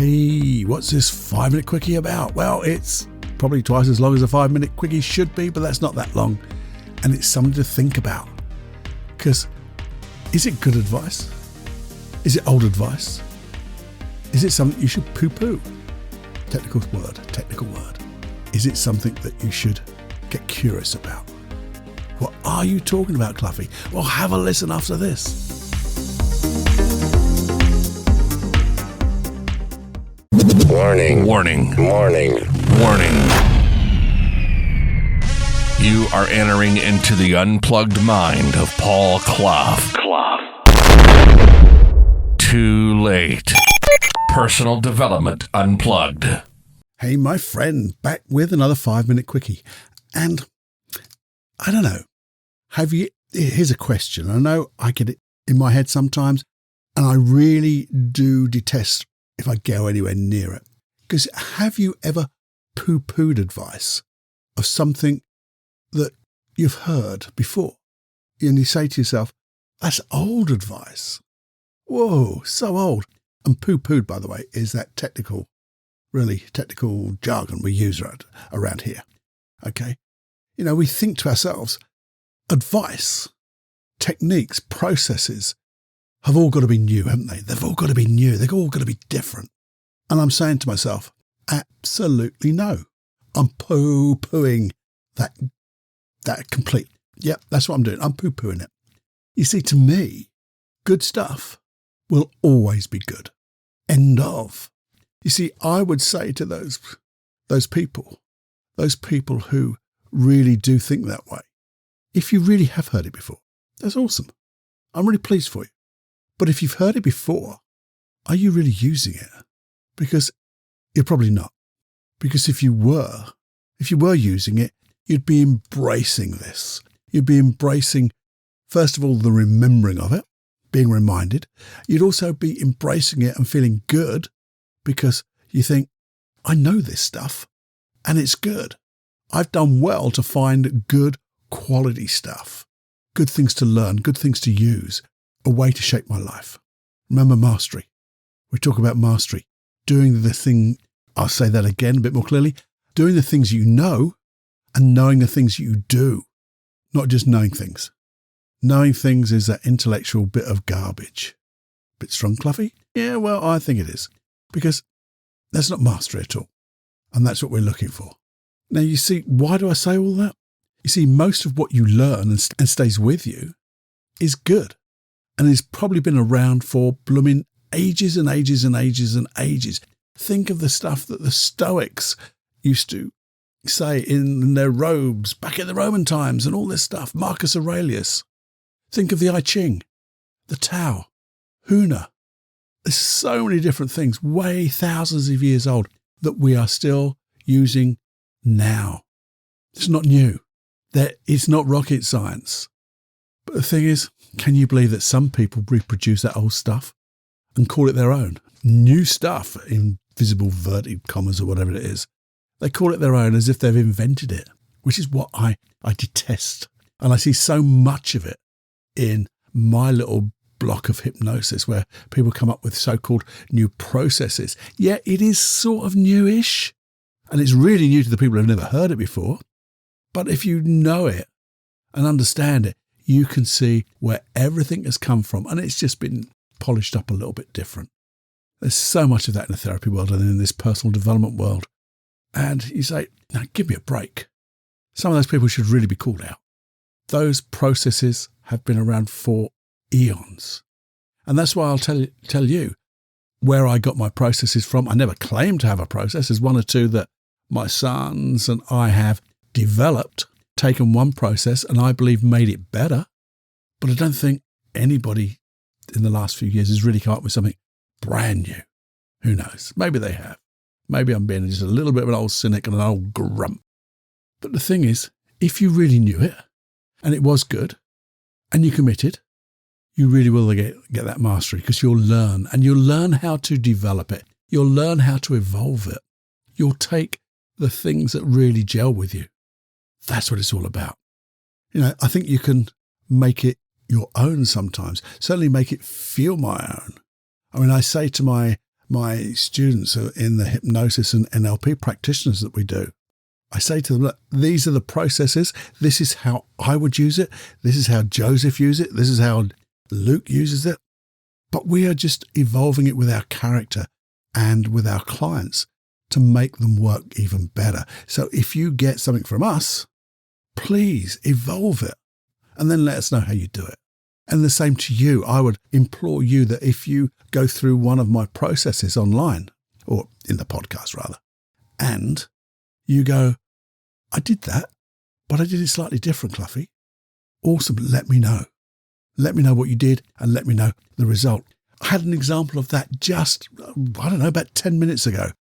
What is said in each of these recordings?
Hey, what's this 5-minute quickie about? Well, it's probably twice as long as a 5-minute quickie should be, but that's not that long. And it's something to think about. Because is it good advice? Is it old advice? Is it something you should poo-poo? Technical word. Is it something that you should get curious about? What are you talking about, Cluffy? Well, have a listen after this. Warning. You are entering into the unplugged mind of Paul Clough. Too late. Personal Development Unplugged. Hey, my friend, back with another 5-minute quickie. And I don't know, here's a question. I know I get it in my head sometimes, and I really do detest if I go anywhere near it. Because have you ever poo-pooed advice of something that you've heard before? And you say to yourself, that's old advice. Whoa, so old. And poo-pooed, by the way, is that really technical jargon we use around here. Okay? You know, we think to ourselves, advice, techniques, processes have all got to be new, haven't they? They've all got to be new. They've all got to be different. And I'm saying to myself, absolutely no. I'm poo-pooing that complete. Yep, that's what I'm doing. I'm poo-pooing it. You see, to me, good stuff will always be good. End of. You see, I would say to those people who really do think that way, if you really have heard it before, that's awesome. I'm really pleased for you. But if you've heard it before, are you really using it? Because you're probably not. Because if you were using it, you'd be embracing this. You'd be embracing, first of all, the remembering of it, being reminded. You'd also be embracing it and feeling good because you think, I know this stuff and it's good. I've done well to find good quality stuff, good things to learn, good things to use, a way to shape my life. Remember mastery. We talk about mastery. Doing the thing, I'll say that again a bit more clearly, doing the things you know and knowing the things you do, not just knowing things. Knowing things is that intellectual bit of garbage. Bit strong, Cluffy? Yeah, well, I think it is. Because that's not mastery at all. And that's what we're looking for. Now, you see, why do I say all that? You see, most of what you learn and stays with you is good. And it's probably been around for blooming ages and ages and ages and ages. Think of the stuff that the Stoics used to say in their robes back in the Roman times and all this stuff. Marcus Aurelius. Think of the I Ching, the Tao, Huna. There's so many different things, way thousands of years old, that we are still using now. It's not new. It's not rocket science. But the thing is, can you believe that some people reproduce that old stuff and call it their own? New stuff, invisible inverted commas or whatever it is. They call it their own as if they've invented it, which is what I detest. And I see so much of it in my little block of hypnosis where people come up with so-called new processes. Yeah, it is sort of newish, and it's really new to the people who've never heard it before. But if you know it and understand it, you can see where everything has come from, and it's just been polished up a little bit different. There's so much of that in the therapy world and in this personal development world. And you say, now give me a break. Some of those people should really be called out. Those processes have been around for eons. And that's why I'll tell you where I got my processes from. I never claimed to have a process. There's one or two that my sons and I have developed, taken one process and I believe made it better. But I don't think anybody in the last few years has really come up with something brand new. Who knows? Maybe they have. Maybe I'm being just a little bit of an old cynic and an old grump. But the thing is, if you really knew it and it was good and you committed, you really will get that mastery because you'll learn, and you'll learn how to develop it. You'll learn how to evolve it. You'll take the things that really gel with you. That's what it's all about. You know, I think you can make it your own sometimes, certainly make it feel my own. I mean, I say to my my students in the hypnosis and NLP practitioners that we do, I say to them, look, these are the processes. This is how I would use it. This is how Joseph uses it. This is how Luke uses it. But we are just evolving it with our character and with our clients to make them work even better. So if you get something from us, please evolve it and then let us know how you do it. And the same to you. I would implore you that if you go through one of my processes online, or in the podcast rather, and you go, I did that, but I did it slightly different, Cluffy. Awesome. Let me know. Let me know what you did and let me know the result. I had an example of that just, about 10 minutes ago.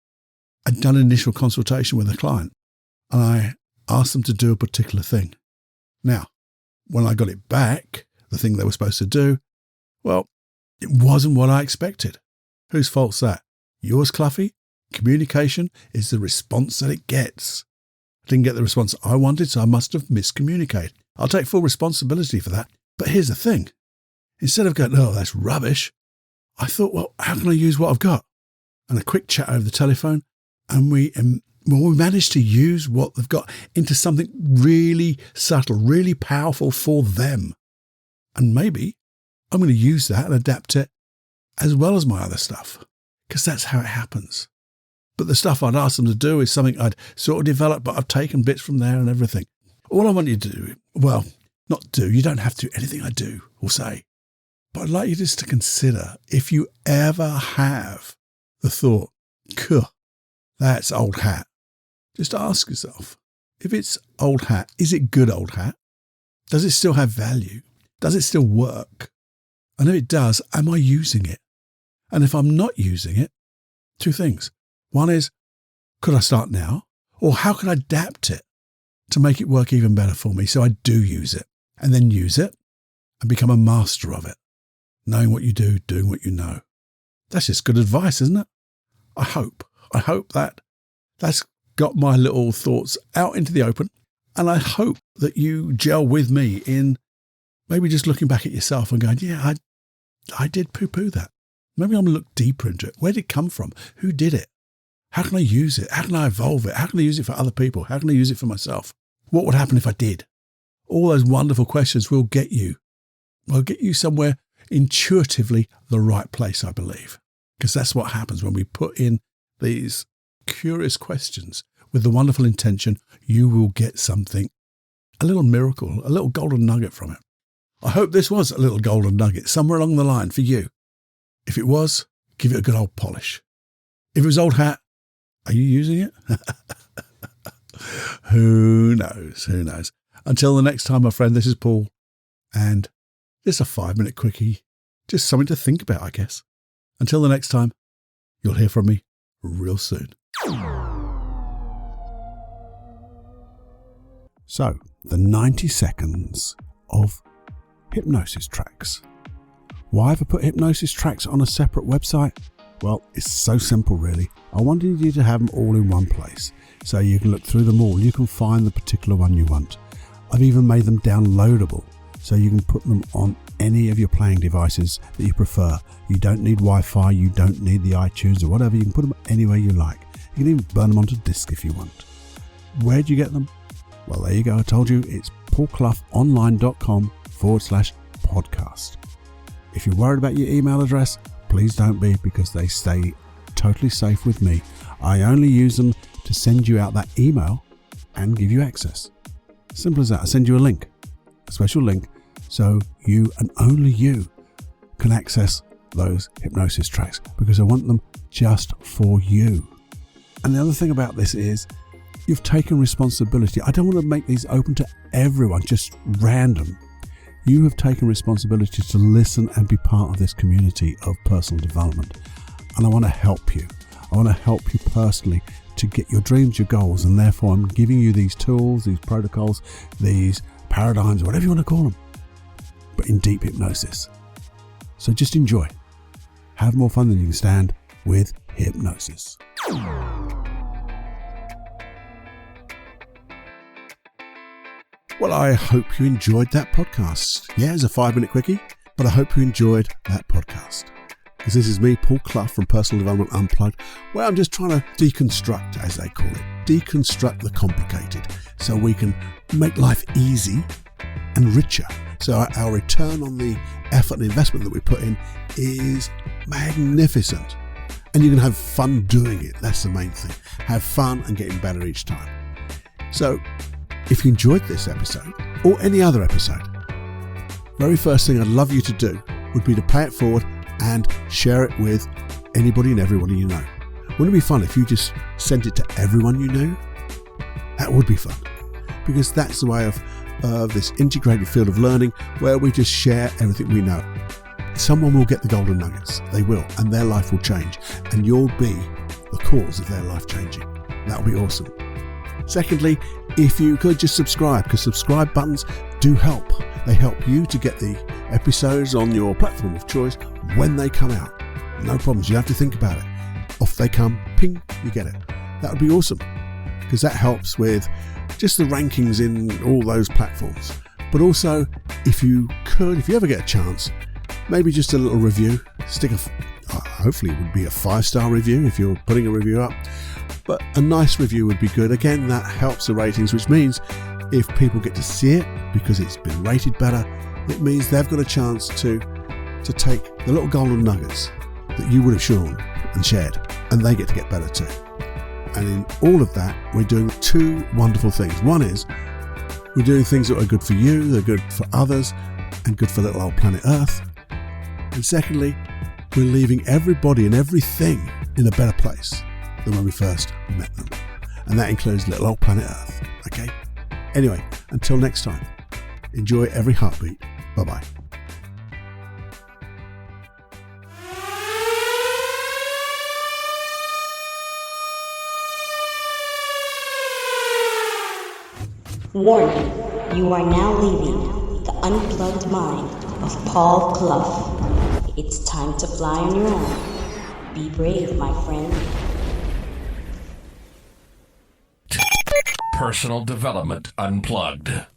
I'd done an initial consultation with a client and I asked them to do a particular thing. Now, when I got it back, the thing they were supposed to do, well, it wasn't what I expected. Whose fault's that? Yours, Cluffy? Communication is the response that it gets. I didn't get the response I wanted, so I must have miscommunicated. I'll take full responsibility for that. But here's the thing. Instead of going, oh, that's rubbish, I thought, well, how can I use what I've got? And a quick chat over the telephone, and we managed to use what they've got into something really subtle, really powerful for them. And maybe I'm going to use that and adapt it as well as my other stuff, because that's how it happens. But the stuff I'd asked them to do is something I'd sort of developed, but I've taken bits from there and everything. All I want you to do, well, not do, you don't have to do anything I do or say, but I'd like you just to consider if you ever have the thought, that's old hat. Just ask yourself, if it's old hat, is it good old hat? Does it still have value? Does it still work? And if it does, am I using it? And if I'm not using it, two things. One is, could I start now? Or how can I adapt it to make it work even better for me so I do use it? And then use it and become a master of it. Knowing what you do, doing what you know. That's just good advice, isn't it? I hope that's got my little thoughts out into the open. And I hope that you gel with me in maybe just looking back at yourself and going, yeah, I did poo-poo that. Maybe I'm going to look deeper into it. Where did it come from? Who did it? How can I use it? How can I evolve it? How can I use it for other people? How can I use it for myself? What would happen if I did? All those wonderful questions will get you somewhere intuitively the right place, I believe. Because that's what happens when we put in these curious questions with the wonderful intention, you will get something, a little miracle, a little golden nugget from it. I hope this was a little golden nugget somewhere along the line for you. If it was, give it a good old polish. If it was old hat, are you using it? Who knows? Who knows? Until the next time, my friend, this is Paul. And it's a 5-minute quickie. Just something to think about, I guess. Until the next time, you'll hear from me real soon. So, the 90 seconds of hypnosis tracks. Why have I put hypnosis tracks on a separate website? Well, it's so simple, really. I wanted you to have them all in one place, so you can look through them all. You can find the particular one you want. I've even made them downloadable, so you can put them on any of your playing devices that you prefer. You don't need Wi-Fi, you don't need the iTunes or whatever. You can put them anywhere you like. You can even burn them onto disk if you want. Where do you get them? Well, there you go. I told you, it's paulcloughonline.com/podcast. If you're worried about your email address, please don't be, because they stay totally safe with me. I only use them to send you out that email and give you access. Simple as that. I send you a link, a special link, so you and only you can access those hypnosis tracks, because I want them just for you. And the other thing about this is you've taken responsibility. I don't want to make these open to everyone, just random. You have taken responsibility to listen and be part of this community of personal development. And I want to help you. I want to help you personally to get your dreams, your goals. And therefore, I'm giving you these tools, these protocols, these paradigms, whatever you want to call them, but in deep hypnosis. So just enjoy. Have more fun than you can stand with hypnosis. Well, I hope you enjoyed that podcast. Yeah, it's a 5-minute quickie, but I hope you enjoyed that podcast. because this is me, Paul Clough from Personal Development Unplugged, where I'm just trying to deconstruct, as they call it, deconstruct the complicated so we can make life easy and richer. So our return on the effort and investment that we put in is magnificent. And you can have fun doing it. That's the main thing. Have fun and getting better each time. So if you enjoyed this episode or any other episode, very first thing I'd love you to do would be to pay it forward and share it with anybody and everyone you know. Wouldn't it be fun if you just sent it to everyone you knew? That would be fun, because that's the way of this integrated field of learning where we just share everything we know. Someone will get the golden nuggets. They will, and their life will change, and you'll be the cause of their life changing. That would be awesome. Secondly, if you could just subscribe, because subscribe buttons do help. They help you to get the episodes on your platform of choice when they come out. No problems. You don't have to think about it. Off they come, ping, you get it. That would be awesome, because that helps with just the rankings in all those platforms. But also, if you ever get a chance, maybe just a little review. Hopefully it would be a 5-star review if you're putting a review up. But a nice review would be good. Again, that helps the ratings, which means if people get to see it because it's been rated better, it means they've got a chance to take the little golden nuggets that you would have shown and shared, and they get to get better too. And in all of that, we're doing 2 wonderful things. One is we're doing things that are good for you, they're good for others, and good for little old planet Earth. And secondly, we're leaving everybody and everything in a better place than when we first met them. And that includes little old planet Earth. Okay? Anyway, until next time, enjoy every heartbeat. Bye-bye. Warning, you are now leaving the unplugged mind of Paul Clough. It's time to fly on your own. Be brave, my friend. Personal Development Unplugged.